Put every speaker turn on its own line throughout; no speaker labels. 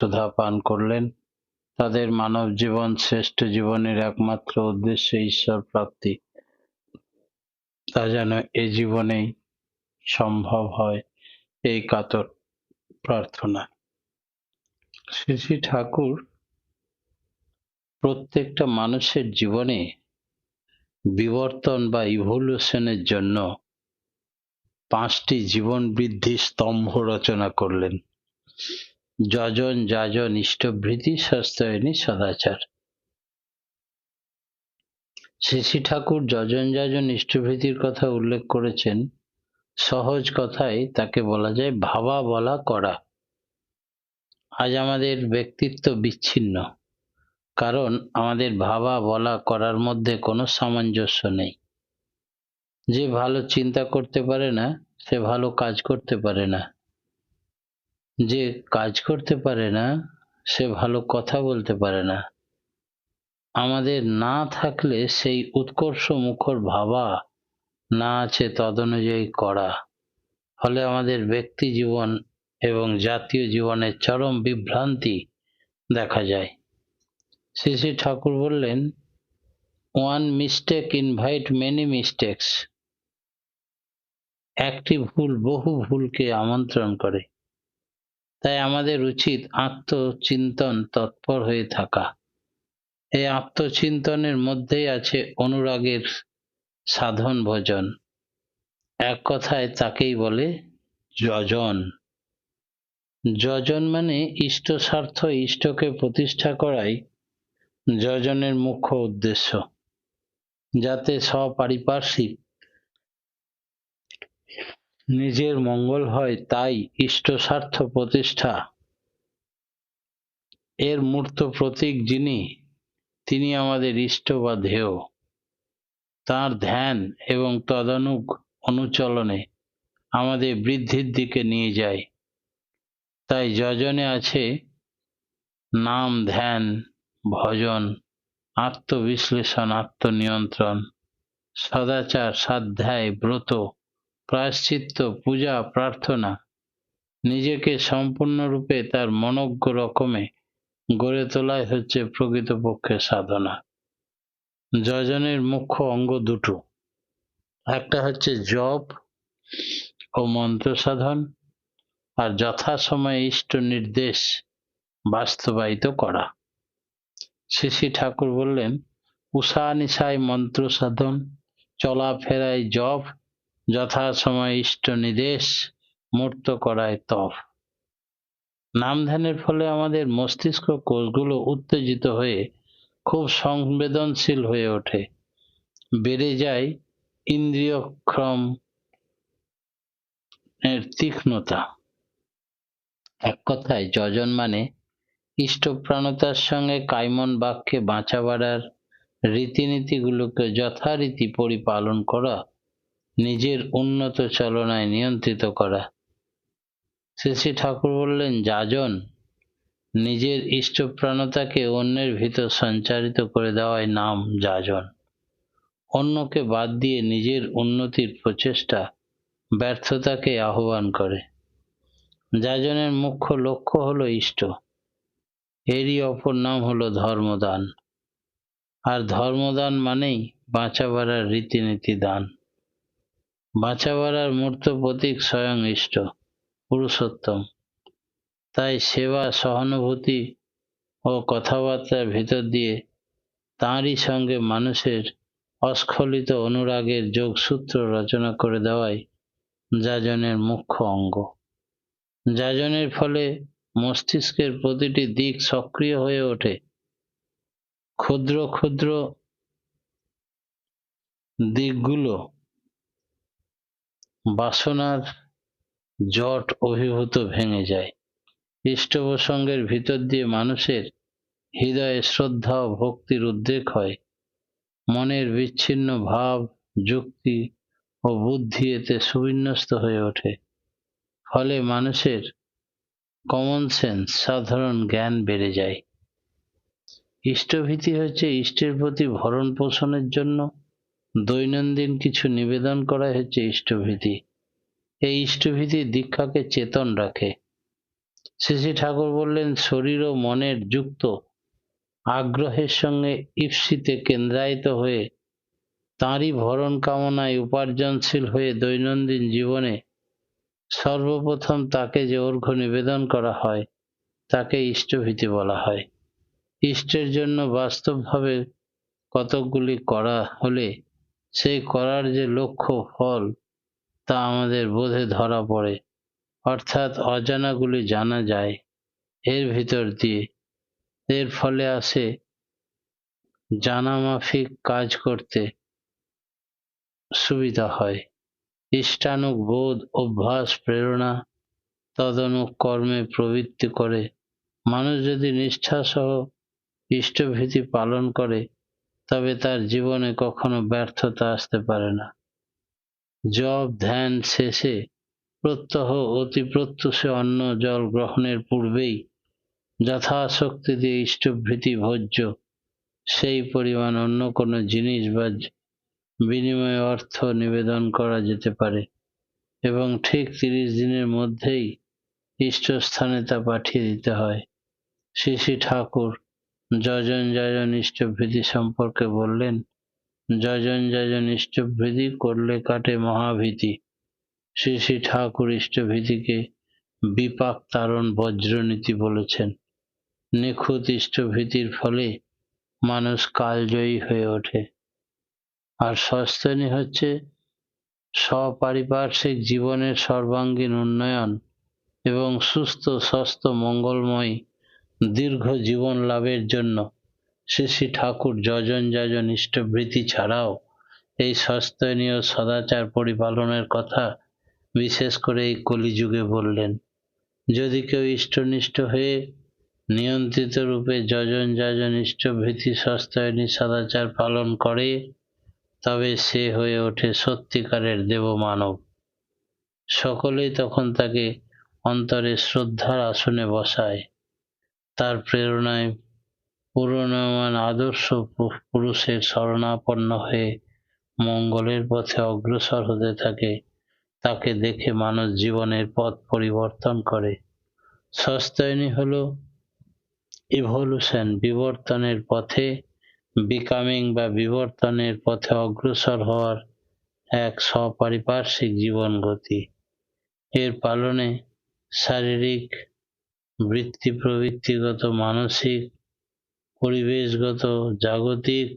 সুধা পান করলেন। তাদের মানব জীবন শ্রেষ্ঠ জীবনের একমাত্র উদ্দেশ্য ঈশ্বর প্রাপ্তি, তা যেন এ জীবনেই সম্ভব হয়, এই কাতর প্রার্থনা। শ্রী শ্রী ঠাকুর প্রত্যেকটা মানুষের জীবনে বিবর্তন বা ইভলিউশনের জন্য 5টি জীবন বৃদ্ধি স্তম্ভ রচনা করলেন। যজন, যাজন, ইষ্টভৃতি, শাস্ত্রায়নী, সদাচার। শ্রী শ্রী ঠাকুর যজন, যাজন, ইষ্টভৃতির কথা উল্লেখ করেছেন। সহজ কথায় তাকে বলা যায় ভাবা, বলা, করা। আজ আমাদের ব্যক্তিত্ব বিচ্ছিন্ন, কারণ আমাদের ভাবা, বলা, করার মধ্যে কোনো সামঞ্জস্য নেই। যে ভালো চিন্তা করতে পারে না, সে ভালো কাজ করতে পারে না। যে কাজ করতে পারে না, সে ভালো কথা বলতে পারে না। আমাদের না থাকলে সেই উৎকর্ষ মুখর ভাবা, না আছে তদনুযায়ী করা, ফলে আমাদের ব্যক্তি জীবন এবং জাতীয় জীবনের চরম বিভ্রান্তি দেখা যায়। শ্রী শ্রী ঠাকুর বললেন, one mistake invite many mistakes. একটি ভুল বহু ভুলকে আমন্ত্রণ করে। তাই আমাদের উচিত আত্মচিন্তন তৎপর হয়ে থাকা। এই আত্মচিন্তনের মধ্যেই আছে অনুরাগের সাধন ভজন। এক কথায় তাকেই বলে যজন। যজন মানে ইষ্ট স্বার্থ, ইষ্টকে প্রতিষ্ঠা করাই যজনের মুখ্য উদ্দেশ্য। যাতে সপারিপার্শ্বিক নিজের মঙ্গল হয়, তাই ইষ্ট স্বার্থ প্রতিষ্ঠা। এর মূর্ত প্রতীক যিনি, তিনি আমাদের ইষ্ট বা ধ্যেয়। তাঁর ধ্যান এবং অনুচলনে আমাদের বৃদ্ধির দিকে নিয়ে যায়। তাই যজনে আছে নাম, ধ্যান, ভজন, আত্মবিশ্লেষণ, আত্মনিয়ন্ত্রণ, সদাচার, স্বাধ্যায়, ব্রত, প্রায়শ্চিত্ত, পূজা, প্রার্থনা। নিজেকে সম্পূর্ণরূপে তার মনজ্ঞ রকমে গড়ে তোলাই হচ্ছে প্রকৃতপক্ষে সাধনা। যজনের মুখ্য অঙ্গ দুটো, একটা হচ্ছে জপ ও মন্ত্র সাধন, আর যথাসময়ে ইষ্ট নির্দেশ বাস্তবায়িত করা। শ্রী শ্রী ঠাকুর বললেন, উষা নিশায় মন্ত্র সাধন, চলাফেরায় জপ, যথাসময়ে ইষ্ট নির্দেশ মূর্ত করায় তপ। নাম ধ্যানের ফলে আমাদের মস্তিষ্ক কোষগুলো উত্তেজিত হয়ে খুব সংবেদনশীল হয়ে ওঠে। বেড়ে যায় ইন্দ্রিয়ক্রম এর তীক্ষ্ণতা। এক কথায় যজন মানে ইষ্টপ্রাণতার সঙ্গে কায়মন বাক্যে বাঁচা বাড়ার রীতিনীতিগুলোকে যথারীতি পরিপালন করা, নিজের উন্নত চলনায় নিয়ন্ত্রিত করা। শ্রী শ্রী ঠাকুর বললেন, যাজন নিজের ইষ্টপ্রাণতাকে অন্যের ভিতর সঞ্চারিত করে দেওয়ায় নাম যাজন। অন্যকে বাদ দিয়ে নিজের উন্নতির প্রচেষ্টা ব্যর্থতাকে আহ্বান করে। যাজনের মুখ্য লক্ষ্য হলো ইষ্ট। এরই অপর নাম হলো ধর্মদান। আর ধর্মদান মানেই বাঁচা বাড়ার রীতিনীতি দান। বাঁচা বাড়ার মূর্ত প্রতীক স্বয়ং ইষ্ট, পুরুষোত্তম। তাই সেবা, সহানুভূতি ও কথাবার্তার ভিতর দিয়ে তাঁরই সঙ্গে মানুষের অস্খলিত অনুরাগের যোগসূত্র রচনা করে দেওয়াই যাজনের মুখ্য অঙ্গ। যাজনের ফলে মস্তিষ্কের প্রতিটি দিক সক্রিয় হয়ে ওঠে। ক্ষুদ্র ক্ষুদ্র দিকগুলো বাসনার জট অভিভূত ভেঙে যায়। ইষ্ট প্রসঙ্গের ভিতর দিয়ে মানুষের হৃদয়ে শ্রদ্ধা ও ভক্তির উদ্রেক হয়। মনের বিচ্ছিন্ন ভাব, যুক্তি ও বুদ্ধি এতে সুবিন্যস্ত হয়ে ওঠে। ফলে মানুষের কমন সেন্স, সাধারণ জ্ঞান বেড়ে যায়। ইষ্টভীতি হচ্ছে ইষ্টের প্রতি ভরণ পোষণের জন্য দৈনন্দিন কিছু নিবেদন করা হচ্ছে ইষ্টভীতি। এই ইষ্টভীতি দীক্ষাকে চেতন রাখে। শ্রী শ্রী ঠাকুর বললেন, শরীর ও মনের যুক্ত আগ্রহের সঙ্গে ঈপ্সিতে কেন্দ্রায়িত হয়ে তাঁরই ভরণ কামনায় উপার্জনশীল হয়ে দৈনন্দিন জীবনে সর্বপ্রথম তাকে যে অর্ঘ্য নিবেদন করা হয় তাকে ইষ্টভীতি বলা হয়। ইষ্টের জন্য বাস্তবভাবে কতকগুলি করা হলে সেই করার যে লক্ষ্য ফল তা আমাদের বোধে ধরা পড়ে, অর্থাৎ অজানাগুলি জানা যায় এর ভিতর দিয়ে। এর ফলে আসে জানা মাফিক কাজ করতে সুবিধা হয়। ইষ্টানুগ বোধ, অভ্যাস, প্রেরণা তদনুগ কর্মে প্রবৃত্তি করে মানুষ যদি নিষ্ঠাসহ ইষ্টভীতি পালন করে তবে তার জীবনে কখনো ব্যর্থতা আসতে পারে না। জপ ধ্যান শেষে প্রত্যহ অতি প্রত্যুষে অন্ন জল গ্রহণের পূর্বেই যথাশক্তি দিয়ে ইষ্টভীতি ভোজ্য সেই পরিমাণ অন্য কোনো জিনিস বা বিনিময়ে অর্থ নিবেদন করা যেতে পারে এবং ঠিক 30 দিনের মধ্যেই ইষ্টস্থানে তা পাঠিয়ে দিতে হয়। শ্রী শ্রী ঠাকুর যজন যাজন ইষ্টভীতি সম্পর্কে বললেন, যজন যাজন ইষ্টভীতি করলে কাটে মহাভীতি। শ্রী শ্রী ঠাকুর ইষ্টভীতিকে বিপাক তারণ বজ্রনীতি বলেছেন। নিখুঁত ইষ্টভীতির ফলে মানুষ কালজয়ী হয়ে ওঠে। আর সস্তনী হচ্ছে স্বপারিপার্শ্বিক জীবনের সর্বাঙ্গীন উন্নয়ন এবং সুস্থ স্বাস্থ্য মঙ্গলময় দীর্ঘ জীবন লাভের জন্য শ্রী শ্রী ঠাকুর যজন যাজন ইষ্টভীতি ছাড়াও এই সস্তনীয় সদাচার পরিপালনের কথা বিশেষ করে এই কলিযুগে বললেন। যদি কেউ ইষ্টনিষ্ঠ হয়ে নিয়ন্ত্রিত রূপে যজন যাজন ইষ্টভীতি সস্তনী সদাচার পালন করে তবে সে হয়ে ওঠে সত্যিকারের দেবমানব। সকলেই তখন তাকে অন্তরে শ্রদ্ধার আসনে বসায়। তার প্রেরণায় পুরনয়মান আদর্শ পুরুষের শরণাপন্ন হয়ে মঙ্গলের পথে অগ্রসর হতে থাকে। তাকে দেখে মানুষ জীবনের পথ পরিবর্তন করে। সস্তায়নী হলো ইভলিউশন, বিবর্তনের পথে বিকামিং বা বিবর্তনের পথে অগ্রসর হওয়ার এক স্বপারিপার্শ্বিক জীবন গতি। এর পালনে শারীরিক, বৃত্তি প্রবৃত্তিগত, মানসিক, পরিবেশগত, জাগতিক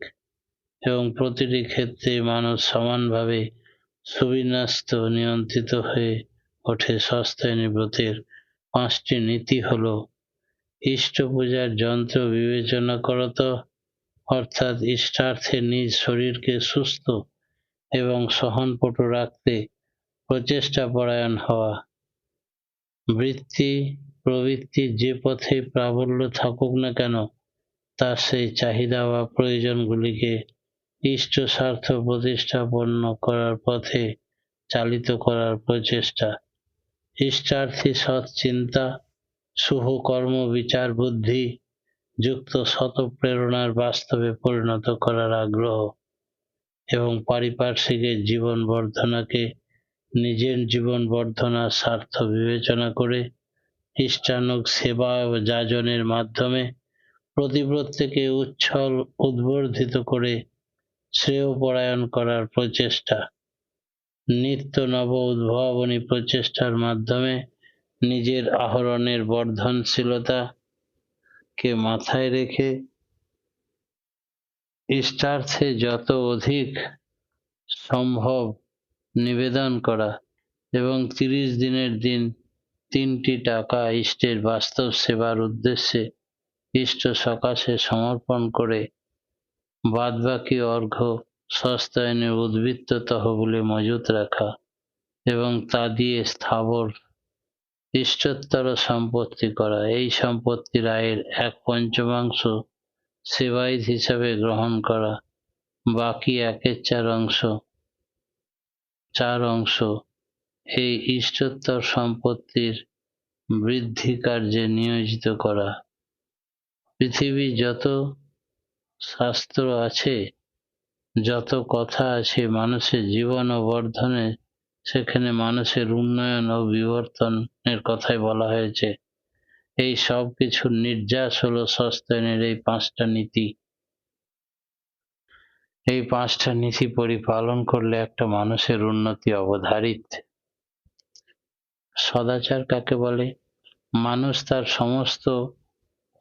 এবং প্রতিটি ক্ষেত্রে মানুষ সমানভাবে সুবিন্যস্ত নিয়ন্ত্রিত হয়ে ওঠে। সস্তায়নী ব্রতের 5টি নীতি হল: ইষ্ট পূজার যন্ত্র বিবেচনা করত, অর্থাৎ ইষ্টার্থে নিজ শরীরকে সুস্থ এবং সহনপটু রাখতে প্রচেষ্টা পরায়ণ হওয়া। বৃত্তি প্রবৃত্তির যে পথে প্রাবল্য থাকুক না কেন তার সেই চাহিদা বা প্রয়োজনগুলিকে ইষ্ট স্বার্থ প্রতিষ্ঠাপন্ন করার পথে চালিত করার প্রচেষ্টা। ইষ্টার্থী সৎ চিন্তা, শুভ কর্ম, বিচার বুদ্ধি যুক্ত শত প্রেরণার বাস্তবে পরিণত করার আগ্রহ এবং পারিপার্শ্বিকের জীবন বর্ধনাকে নিজের জীবন বর্ধনার স্বার্থ বিবেচনা করে ইষ্টানুগ সেবা ও যাজনের মাধ্যমে প্রতিব্রতকে উচ্ছল উদ্বর্ধিত করে শ্রেয়পরায়ণ করার প্রচেষ্টা। নিত্য নব উদ্ভাবনী প্রচেষ্টার মাধ্যমে নিজের আহরণের বর্ধনশীলতাকে মাথায় রেখে ইষ্টার্থে যত অধিক সম্ভব নিবেদন করা এবং 30 দিনের দিন 3টি টাকা ইষ্টের বাস্তব সেবার উদ্দেশ্যে ইষ্ট সকাশে সমর্পণ করে বাদবাকি অর্ঘ্য সস্তায়নে উদ্বৃত্ত তহবিলে মজুত রাখা এবং তা দিয়ে স্থাবর ইষ্টোত্তর সম্পত্তি করা। এই সম্পত্তির আয়ের 1/5 সেবায়িত হিসাবে গ্রহণ করা, বাকি 1/4 অংশ এই ইষ্টোত্তর সম্পত্তির বৃদ্ধি কার্যে নিয়োজিত করা। পৃথিবীর যত শাস্ত্র আছে, যত কথা আছে মানুষের জীবন ও বর্ধনে, সেখানে মানুষের উন্নয়ন ও বিবর্তনের কথাই বলা হয়েছে। এই সব কিছুর নির্যাস হলো সস্তেনের এই 5টা নীতি। এই 5টা নীতি পরিপালন করলে একটা মানুষের উন্নতি অবধারিত। সদাচার কাকে বলে? মানুষ তার সমস্ত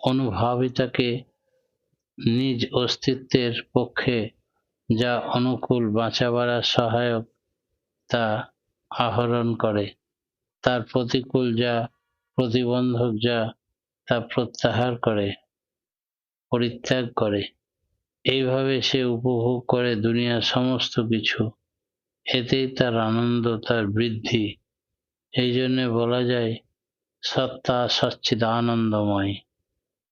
অনুভাবিতাকে নিজ অস্তিত্বের পক্ষে যা অনুকূল বাঁচাবার সহায়ক তা আহরণ করে, তার প্রতিকূল যা প্রতিবন্ধক যা তা প্রত্যাহার করে, পরিত্যাগ করে। এইভাবে সে উপভোগ করে দুনিয়ার সমস্ত কিছু, এতেই তার আনন্দ, তার বৃদ্ধি। এই জন্যে বলা যায় সত্তা সচ্চিদানন্দময়।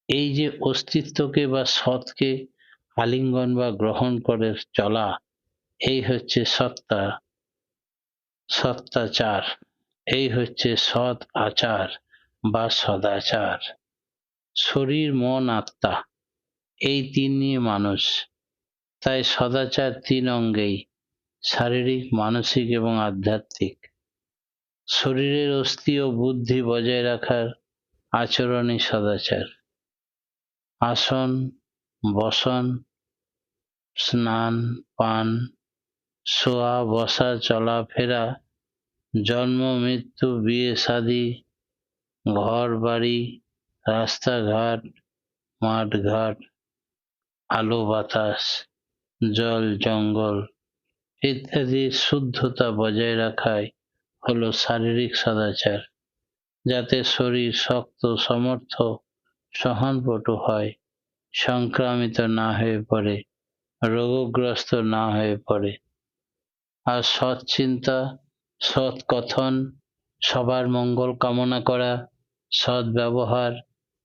এই যে অস্তিত্বকে বা সৎকে আলিঙ্গন বা গ্রহণ করে চলা, এই হচ্ছে সত্তাচার, এই হচ্ছে সৎ আচার বা সদাচার। শরীর, মন, আত্মা, এই 3 নিয়ে মানুষ। তাই সদাচার 3 অঙ্গেই, শারীরিক, মানসিক এবং আধ্যাত্মিক। শরীরের অস্থি ও বুদ্ধি বজায় রাখার আচরণই সদাচার। আসন, বসন, স্নান, পান, শোয়া, বসা, চলাফেরা, জন্ম, মৃত্যু, বিয়ে শাদী, ঘর বাড়ি, রাস্তাঘাট, মাঠঘাট, আলো বাতাস, জল জঙ্গল ইত্যাদির শুদ্ধতা বজায় রাখাই হলো শারীরিক সদাচার, যাতে শরীর শক্ত, সমর্থ, সহনপটু হয়, সংক্রামিত না হয়ে পড়ে, রোগগ্রস্ত না হয়ে পড়ে। আর সৎ চিন্তা, সৎ কথন, সবার মঙ্গল কামনা করা, সৎ ব্যবহার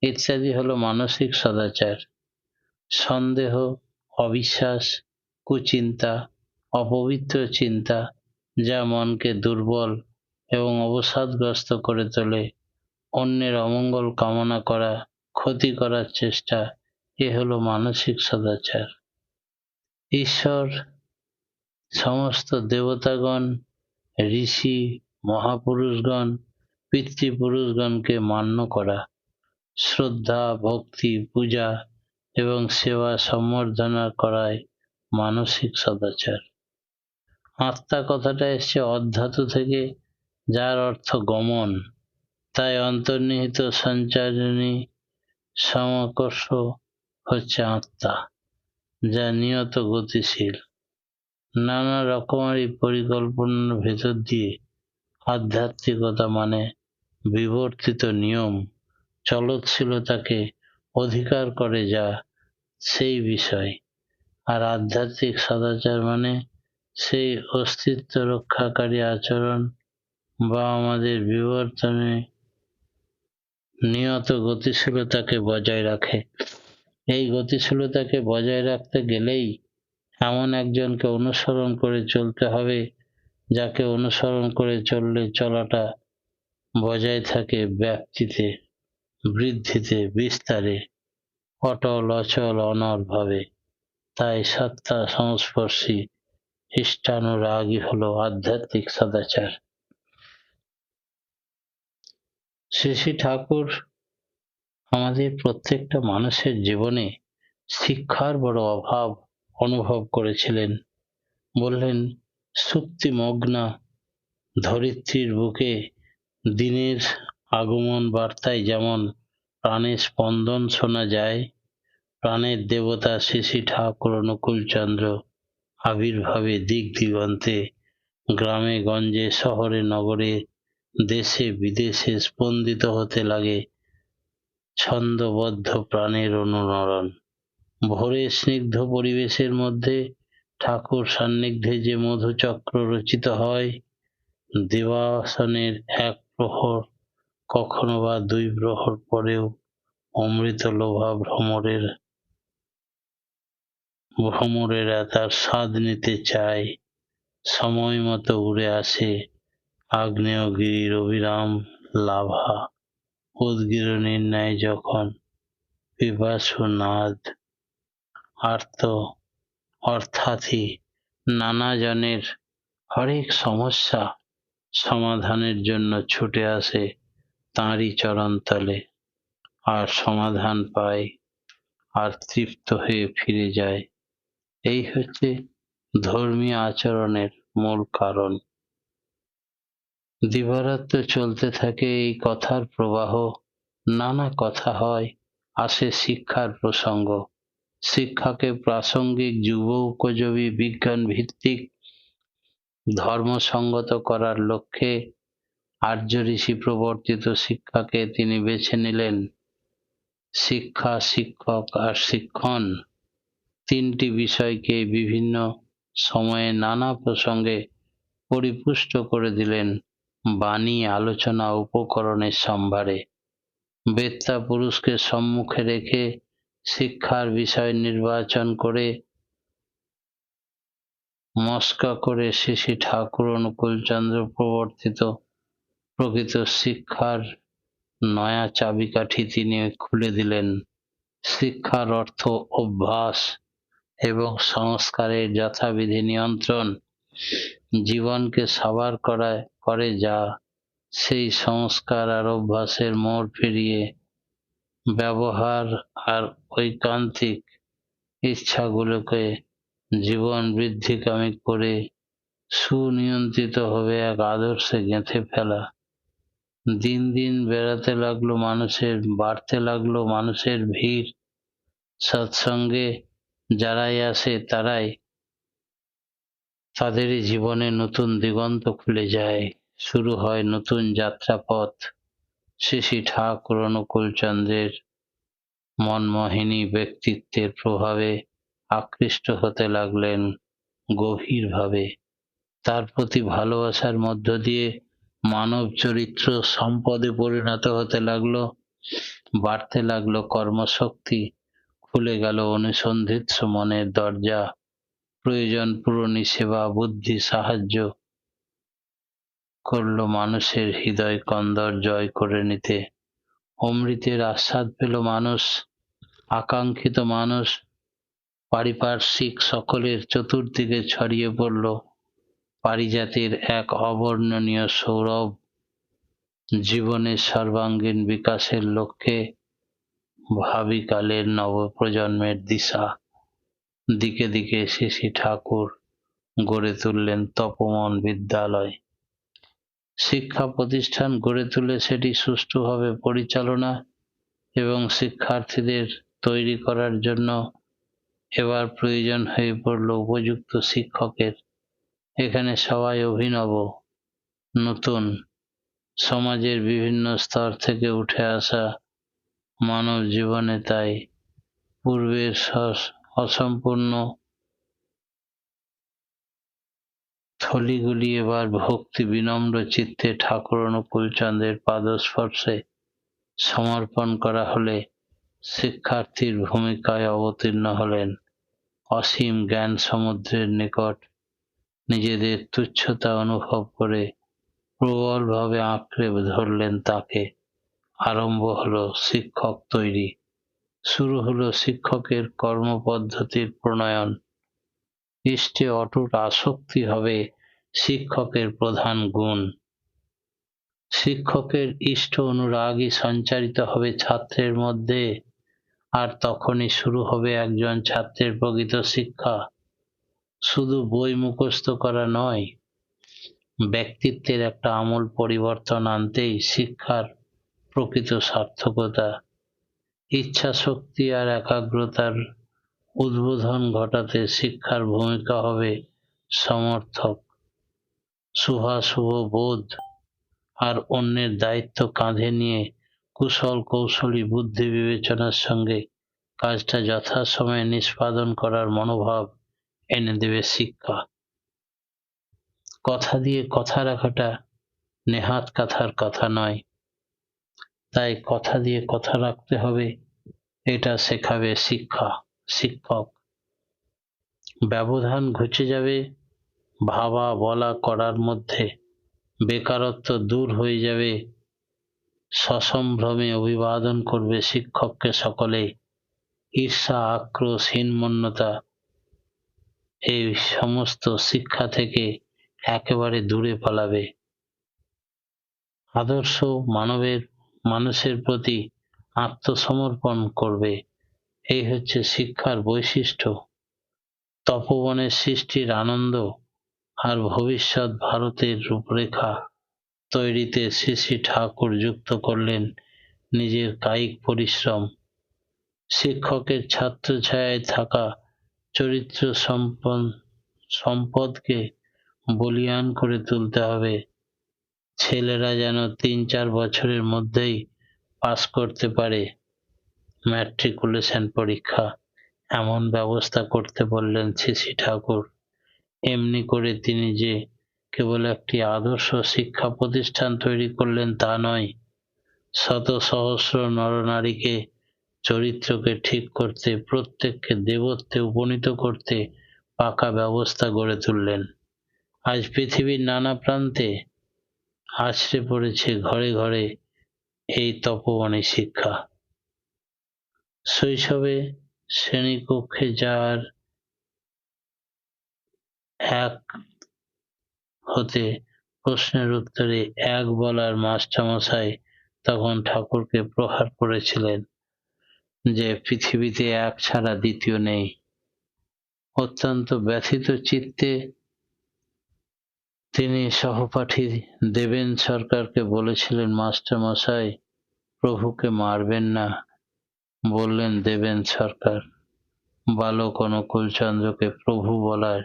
ইত্যাদি হলো মানসিক সদাচার। সন্দেহ, অবিশ্বাস, কুচিন্তা, অপবিত্র চিন্তা যা মনকে দুর্বল এবং অবসাদগ্রস্ত করে তোলে, অন্যের অমঙ্গল কামনা করা, ক্ষতি করার চেষ্টা, এ হলো মানসিক সদাচার। ঈশ্বর, সমস্ত দেবতাগণ, ঋষি, মহাপুরুষগণ, পিতৃপুরুষগণকে মান্য করা, শ্রদ্ধা, ভক্তি, পূজা এবং সেবা সম্বর্ধনা করাই মানসিক সদাচার। আত্মা কথাটা এসছে অধাতু থেকে, যার অর্থ গমন। তাই অন্তর্নিহিত সঞ্চারণী সমাকর্ষ হচ্ছে আত্মা, যা নিয়ত গতিশীল। নানা রকমারি পরিকল্পনার ভেতর দিয়ে আধ্যাত্মিকতা মানে বিবর্তিত নিয়ম, চলৎশীলতাকে অধিকার করে যা সেই বিষয়। আর আধ্যাত্মিক সদাচার মানে সেই অস্তিত্ব রক্ষাকারী আচরণ বা আমাদের বিবর্তনে নিয়ত গতিশীলতাকে বজায় রাখে। এই গতিশীলতাকে বজায় রাখতে গেলেই এমন একজনকে অনুসরণ করে চলতে হবে, যাকে অনুসরণ করে চললে চলাটা বজায় থাকে ব্যাপ্তিতে, বৃদ্ধিতে, বিস্তারে, অটল, অচল, অনড় ভাবে। তাই সত্তা সংস্পর্শী ইষ্টানুরাগই হলো আধ্যাত্মিক সদাচার। শ্রী শ্রী ঠাকুর আমাদের প্রত্যেকটা মানুষের জীবনে শিক্ষার বড় অভাব অনুভব করেছিলেন। বললেন, সুপ্তিমগ্না ধরিত্রীর বুকে দিনের আগমন বার্তায় যেমন প্রাণের স্পন্দন শোনা যায়, প্রাণের দেবতা শ্রী শ্রী ঠাকুর অনুকূলচন্দ্র আবির্ভাবে দিক দিগন্তে, গ্রামে গঞ্জে, শহরে নগরে, দেশে বিদেশে স্পন্দিত হতে লাগে ছন্দবদ্ধ প্রাণের অনুরণন। ভোরে স্নিগ্ধ পরিবেশের মধ্যে ঠাকুর সান্নিধ্যে যে মধুচক্র রচিত হয়, দেবাসনের 1 প্রহর, কখনো বা 2 প্রহর পরেও অমৃতলোভা ভ্রমরেরা তার স্বাদ নিতে চায়। সময় মতো উড়ে আসে আগ্নেয়গিরির অবিরাম লাভা, উদগীরণীর ন্যায় যখন পিপাসু নাদ আর্ত অর্থাৎই নানা জনের হরেক সমস্যা সমাধানের জন্য ছুটে আসে তাঁরই চরণতলে। আর সমাধান পায় আর তৃপ্ত হয়ে ফিরে যায়। এই হচ্ছে ধর্মীয় আচরণের মূল কারণ। দিবারাত্র চলতে থাকে এই কথার প্রবাহ, নানা কথা হয়, আসে শিক্ষার প্রসঙ্গ। শিক্ষাকে প্রাসঙ্গিক, যুব উপযোগী, বিজ্ঞান ভিত্তিক, ধর্মসঙ্গত করার লক্ষ্যে আর্য ঋষি প্রবর্তিত শিক্ষাকে তিনি বেছে নিলেন। শিক্ষা, শিক্ষক আর শিক্ষণ তিনটি বিষয়কে বিভিন্ন সময়ে নানা প্রসঙ্গে পরিপুষ্ট করে দিলেন বাণী, আলোচনা, উপকরণের সম্ভারে। বেত্তা পুরুষকে সম্মুখে রেখে শিক্ষার বিষয় নির্বাচন করে মস্কা করে শ্রী শ্রী ঠাকুর অনুকূলচন্দ্র প্রবর্তিত প্রকৃত শিক্ষার নয়া চাবিকাঠি তিনি খুলে দিলেন। শিক্ষার অর্থ অভ্যাস এবং সংস্কারের যথাবিধি নিয়ন্ত্রণ। জীবনকে সাবার করে যা সেই সংস্কার আর অভ্যাসের মোড় ফিরিয়ে ব্যবহার আর ঐকান্তিক ইচ্ছাগুলোকে জীবন বৃদ্ধিকামী করে সুনিয়ন্ত্রিত হবে এক আদর্শে গেঁথে ফেলা। দিন দিন বাড়তে লাগলো মানুষের ভিড়। সৎসঙ্গে যারাই আসে তাদেরই জীবনে নতুন দিগন্ত খুলে যায়, শুরু হয় নতুন যাত্রাপথ। শ্রী শ্রী ঠাকুর অনুকূলচন্দ্রের মনমোহিনী ব্যক্তিত্বের প্রভাবে আকৃষ্ট হতে লাগলেন গভীরভাবে। তার প্রতি ভালোবাসার মধ্য দিয়ে মানব চরিত্র সম্পদে পরিণত হতে লাগলো, বাড়তে লাগলো কর্মশক্তি, খুলে গেল অনুসন্ধিৎসু মনের দরজা। প্রয়োজন পূরণী সেবা বুদ্ধি সাহায্য করলো মানুষের হৃদয় কন্দর জয় করে নিতে। অমৃতের আস্বাদ পেল মানুষ, আকাঙ্ক্ষিত মানুষ পারিপার্শ্বিক সকলের চতুর্দিকে ছড়িয়ে পড়ল পারিজাতের এক অবর্ণনীয় সৌরভ। জীবনের সর্বাঙ্গীন বিকাশের লক্ষ্যে ভাবী কালের নবপ্রজন্মের দিকে দিকে শ্রী শ্রী ঠাকুর গড়ে তুললেন তপোবন বিদ্যালয়। শিক্ষা প্রতিষ্ঠান গড়ে তুলে সেটি সুষ্ঠুভাবে পরিচালনা এবং শিক্ষার্থীদের তৈরি করার জন্য এবার প্রয়োজন হয়ে পড়ল উপযুক্ত শিক্ষকের। এখানে সবাই অভিনব, নতুন, সমাজের বিভিন্ন স্তর থেকে উঠে আসা মানব জীবনে তাই পূর্বের অসম্পূর্ণ থলিগুলি এবার ভক্তি বিনম্র চিত্তে ঠাকুর অনুকূলচন্দ্রের পাদস্পর্শে সমর্পণ করা হলে শিক্ষার্থীর ভূমিকায় অবতীর্ণ হলেন। অসীম জ্ঞান সমুদ্রের নিকট নিজেদের তুচ্ছতা অনুভব করে প্রবলভাবে আঁকড়ে ধরলেন তাকে। আরম্ভ হলো শিক্ষক তৈরি, শুরু হলো শিক্ষকের কর্মপদ্ধতির প্রণয়ন। ইষ্টে অটুট আসক্তি হবে শিক্ষকের প্রধান গুণ। শিক্ষকের ইষ্ট অনুরাগই সঞ্চারিত হবে ছাত্রের মধ্যে, আর তখনই শুরু হবে একজন ছাত্রের প্রকৃত শিক্ষা। শুধু বই মুখস্থ করা নয়, ব্যক্তিত্বের একটা আমূল পরিবর্তন আনতেই শিক্ষার প্রকৃত সার্থকতা। ইচ্ছা শক্তি আর একাগ্রতার উদ্বোধন ঘটাতে শিক্ষার ভূমিকা হবে সমর্থক। শুভাশুভ বোধ আর অন্যের দায়িত্ব কাঁধে নিয়ে কুশল কৌশলী বুদ্ধি বিবেচনার সঙ্গে কাজটা যথাসময়ে নিষ্পাদন করার মনোভাব এনে দেবে শিক্ষা। কথা দিয়ে কথা রাখাটা নেহাত কথার কথা নয়, তাই কথা দিয়ে কথা রাখতে হবে, এটা শেখাবে শিক্ষক। ব্যবধান ঘুচে যাবে ভাবা বলা করার মধ্যে, বেকারত্ব দূর হয়ে যাবে, সসম্ভ্রমে অভিবাদন করবে শিক্ষককে সকলে। ঈর্ষা, আক্রোশ, হীনমন্যতা এই সমস্ত শিক্ষা থেকে একেবারে দূরে পালাবে। আদর্শ মানুষের প্রতি আত্মসমর্পণ করবে। এই হচ্ছে শিক্ষার বৈশিষ্ট্য। তপোবনের সৃষ্টির আনন্দ আর ভবিষ্যৎ ভারতের রূপরেখা তৈরিতে শ্রী শ্রী ঠাকুর যুক্ত করলেন নিজের কায়িক পরিশ্রম। শিক্ষকের ছত্রছায়ায় থাকা চরিত্র সম্পদকে বলীয়ান করে তুলতে হবে। ছেলেরা যেন ৩-৪ বছরের মধ্যেই পাস করতে পারে ম্যাট্রিকুলেশন পরীক্ষা, এমন ব্যবস্থা করতে বললেন শ্রী শ্রী ঠাকুর। এমনি করে তিনি যে কেবল একটি আদর্শ শিক্ষা প্রতিষ্ঠান তৈরি করলেন তা নয়, শত সহস্র নরনারীকে চরিত্রকে ঠিক করতে, প্রত্যেককে দেবত্বে উপনীত করতে পাকা ব্যবস্থা গড়ে তুললেন। আজ পৃথিবীর নানা প্রান্তে আছড়ে পড়েছে ঘরে ঘরে এই তপোবনী শিক্ষা। শৈশবে শ্রেণীকক্ষে যার এক হতে প্রশ্নের উত্তরে এক বলার মাস্টারমশাই তখন ঠাকুরকে প্রহার করেছিলেন যে পৃথিবীতে এক ছাড়া দ্বিতীয় নেই। অত্যন্ত ব্যথিত চিত্তে তিনি সহপাঠী দেবেন সরকারকে বলেছিলেন, মাস্টারমশাই, প্রভুকে মারবেন না। বললেন দেবেন সরকার, বালক অনুকূলচন্দ্রকে প্রভু বলার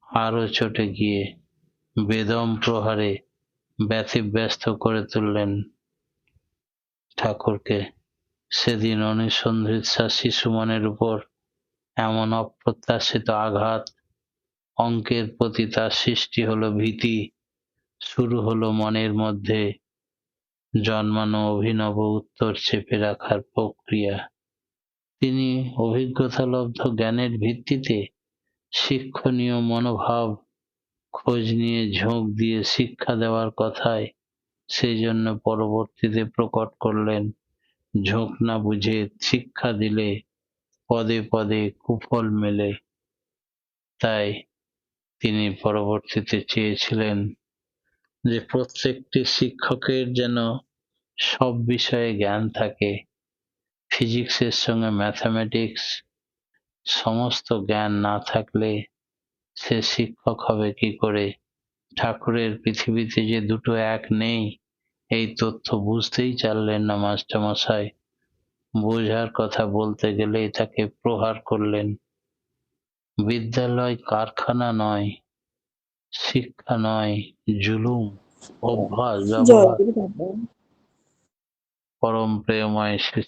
আরো চটে গিয়ে বেদম প্রহারে ব্যতিব্যস্ত করে তুললেন ঠাকুরকে। সেদিন অনুসন্ধিৎসা শিশু মনের উপর এমন অপ্রত্যাশিত আঘাত, অঙ্কের প্রতি তার সৃষ্টি হলো ভীতি, শুরু হলো মনের মধ্যে জন্মানো অভিনব উত্তর চেপে রাখার প্রক্রিয়া। তিনি অভিজ্ঞতালব্ধ জ্ঞানের ভিত্তিতে শিক্ষণীয় মনোভাব খোঁজ নিয়ে ঝোঁক দিয়ে শিক্ষা দেওয়ার কথায় সেই জন্য পরবর্তীতে প্রকট করলেন, ঝোঁক না বুঝে শিক্ষা দিলে পদে পদে কুফল মেলে। তাই তিনি পরবর্তীতে চেয়েছিলেন যে প্রত্যেকটি শিক্ষকের যেন সব বিষয়ে জ্ঞান থাকে। ফিজিক্সের সঙ্গে ম্যাথামেটিক্স সমস্ত জ্ঞান না থাকলে সে শিক্ষক হবে কি করে? ঠাকুরের পৃথিবীতে যে দুটো এক নেই, এই তথ্য বুঝতেই চাইলেন না মাস্টারমশাই। বোঝার কথা বলতে গেলেই তাকে প্রহার করলেন। বিদ্যালয় কারখানা নয়, শিক্ষা নয়, জুলুম, অভ্যাস,
জয়
ব্যবহার।
গুরু বাবা।
পরম প্রেমময় শ্রী